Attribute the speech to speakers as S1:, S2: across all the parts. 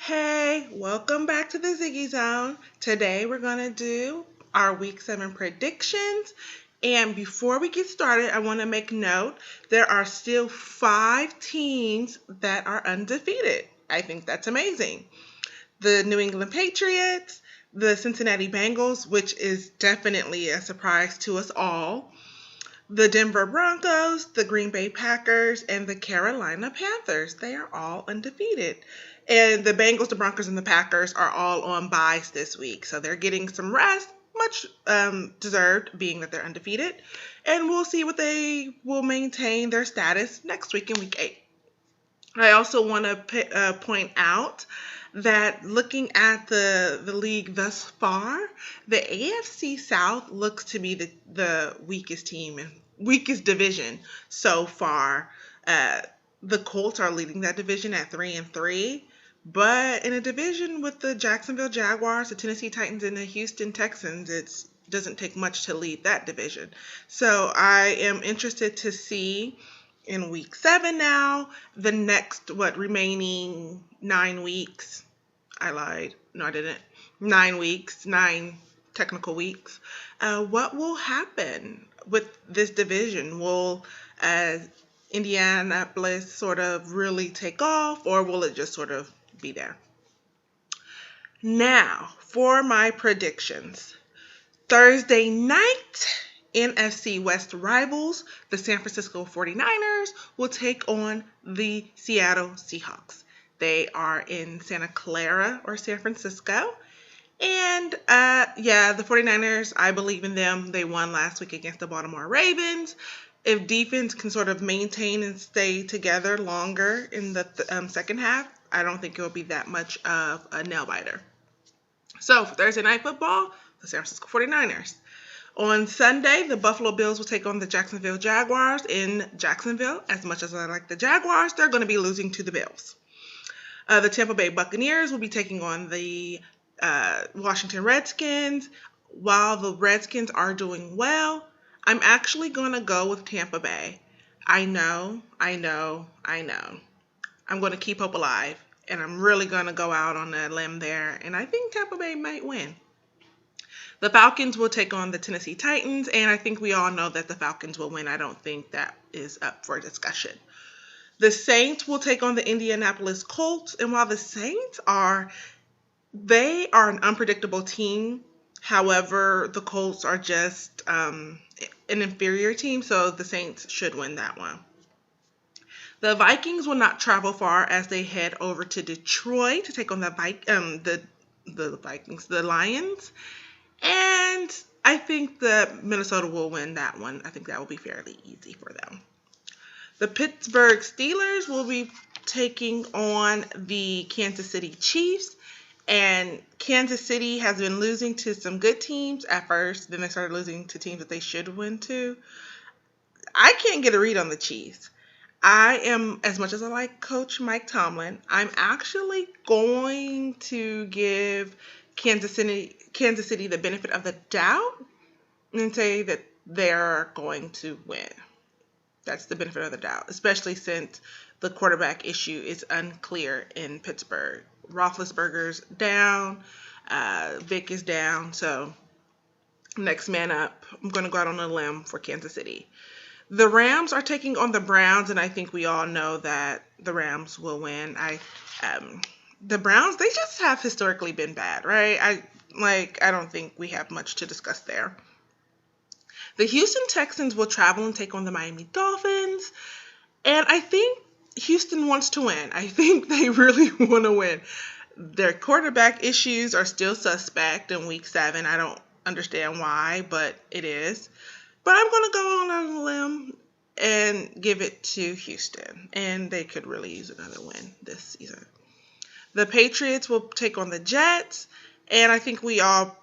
S1: Hey, welcome back to the Ziggy Zone. Today we're going to do our week 7 predictions. And before we get started, I want to make note there are still 5 teams that are undefeated. I think that's amazing. The New England Patriots, the Cincinnati Bengals, which is definitely a surprise to us all, the Denver Broncos, the Green Bay Packers, and the Carolina Panthers. They are all undefeated. And the Bengals, the Broncos, and the Packers are all on byes this week. So they're getting some rest, much deserved, being that they're undefeated. And we'll see what they will maintain their status next week in week 8. I also want to point out that looking at the league thus far, the AFC South looks to be the weakest team and weakest division so far. The Colts are leading that division at 3-3, but in a division with the Jacksonville Jaguars, the Tennessee Titans, and the Houston Texans, it doesn't take much to lead that division. So I am interested to see in week 7 now, the next, remaining 9 weeks. I lied. No, I didn't. 9 weeks, 9 technical weeks. What will happen with this division? Will Indianapolis sort of really take off, or will it just sort of be there? Now, for my predictions. Thursday night, NFC West rivals, the San Francisco 49ers, will take on the Seattle Seahawks. They are in Santa Clara or San Francisco. And the 49ers, I believe in them. They won last week against the Baltimore Ravens. If defense can sort of maintain and stay together longer in the second half, I don't think it will be that much of a nail biter. So for Thursday night football, the San Francisco 49ers. On Sunday, the Buffalo Bills will take on the Jacksonville Jaguars in Jacksonville. As much as I like the Jaguars, they're going to be losing to the Bills. The Tampa Bay Buccaneers will be taking on the Washington Redskins. While the Redskins are doing well, I'm actually going to go with Tampa Bay. I know. I'm going to keep hope alive, and I'm really going to go out on a limb there, and I think Tampa Bay might win. The Falcons will take on the Tennessee Titans, and I think we all know that the Falcons will win. I don't think that is up for discussion. The Saints will take on the Indianapolis Colts, and while the Saints are an unpredictable team, however, the Colts are just an inferior team, so the Saints should win that one. The Vikings will not travel far as they head over to Detroit to take on the Lions. And I think that Minnesota will win that one. I think that will be fairly easy for them. The Pittsburgh Steelers will be taking on the Kansas City Chiefs. And Kansas City has been losing to some good teams at first. Then they started losing to teams that they should win to. I can't get a read on the Chiefs. I am, as much as I like Coach Mike Tomlin, I'm actually going to give Kansas City the benefit of the doubt and say that they're going to win. That's the benefit of the doubt, especially since the quarterback issue is unclear in Pittsburgh. Roethlisberger's down, Vic is down, so next man up. I'm going to go out on a limb for Kansas City. The Rams are taking on the Browns, and I think we all know that the Rams will win. The Browns, they just have historically been bad, right? I don't think we have much to discuss there. The Houston Texans will travel and take on the Miami Dolphins, and I think Houston wants to win. I think they really want to win. Their quarterback issues are still suspect in week 7. I don't understand why, but it is. But I'm going to go on a limb and give it to Houston, and they could really use another win this season. The Patriots will take on the Jets, and I think we all are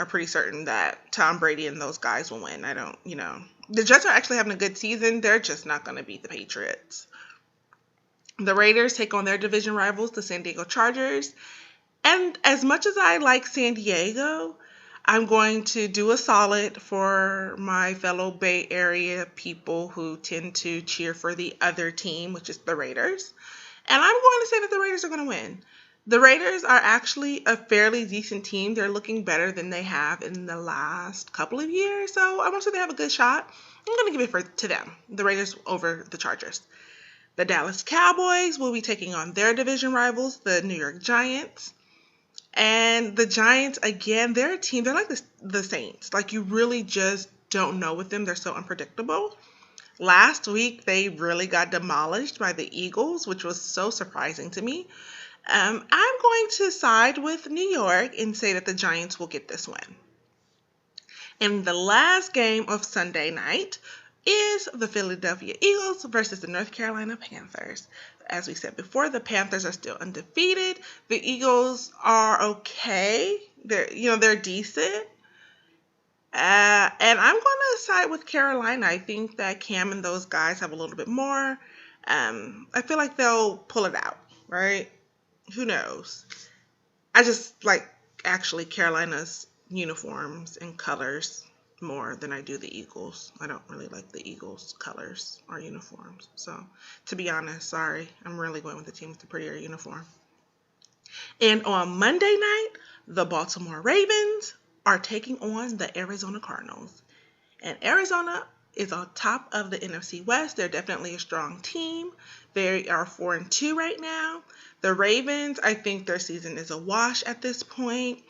S1: pretty certain that Tom Brady and those guys will win. The Jets are actually having a good season. They're just not going to beat the Patriots. The Raiders take on their division rivals, the San Diego Chargers. And as much as I like San Diego, I'm going to do a solid for my fellow Bay Area people who tend to cheer for the other team, which is the Raiders. And I'm going to say that the Raiders are going to win. The Raiders are actually a fairly decent team. They're looking better than they have in the last couple of years, so I want to say they have a good shot. I'm going to give it to them, the Raiders over the Chargers. The Dallas Cowboys will be taking on their division rivals, the New York Giants. And the Giants, again, they're a team, they're like the Saints. Like, you really just don't know with them. They're so unpredictable. Last week, they really got demolished by the Eagles, which was so surprising to me. I'm going to side with New York and say that the Giants will get this win. And the last game of Sunday night is the Philadelphia Eagles versus the North Carolina Panthers. As we said before, the Panthers are still undefeated. The Eagles are okay. They're decent. And I'm going to side with Carolina. I think that Cam and those guys have a little bit more. I feel like they'll pull it out, right? Who knows? I just like actually Carolina's uniforms and colors more than I do the Eagles. I don't really like the Eagles' colors or uniforms. So, to be honest, sorry. I'm really going with the team with the prettier uniform. And on Monday night, the Baltimore Ravens are taking on the Arizona Cardinals. And Arizona is on top of the NFC West. They're definitely a strong team. They are 4-2 right now. The Ravens, I think their season is a wash at this point.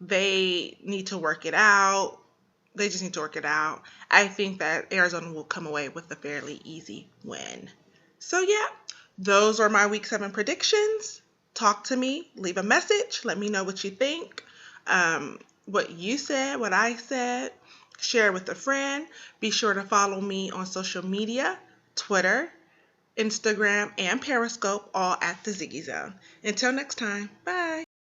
S1: They need to work it out. They just need to work it out. I think that Arizona will come away with a fairly easy win. So yeah, those are my Week 7 predictions. Talk to me. Leave a message. Let me know what you think. What you said, what I said. Share with a friend. Be sure to follow me on social media, Twitter, Instagram, and Periscope, all at the Ziggy Zone. Until next time, bye.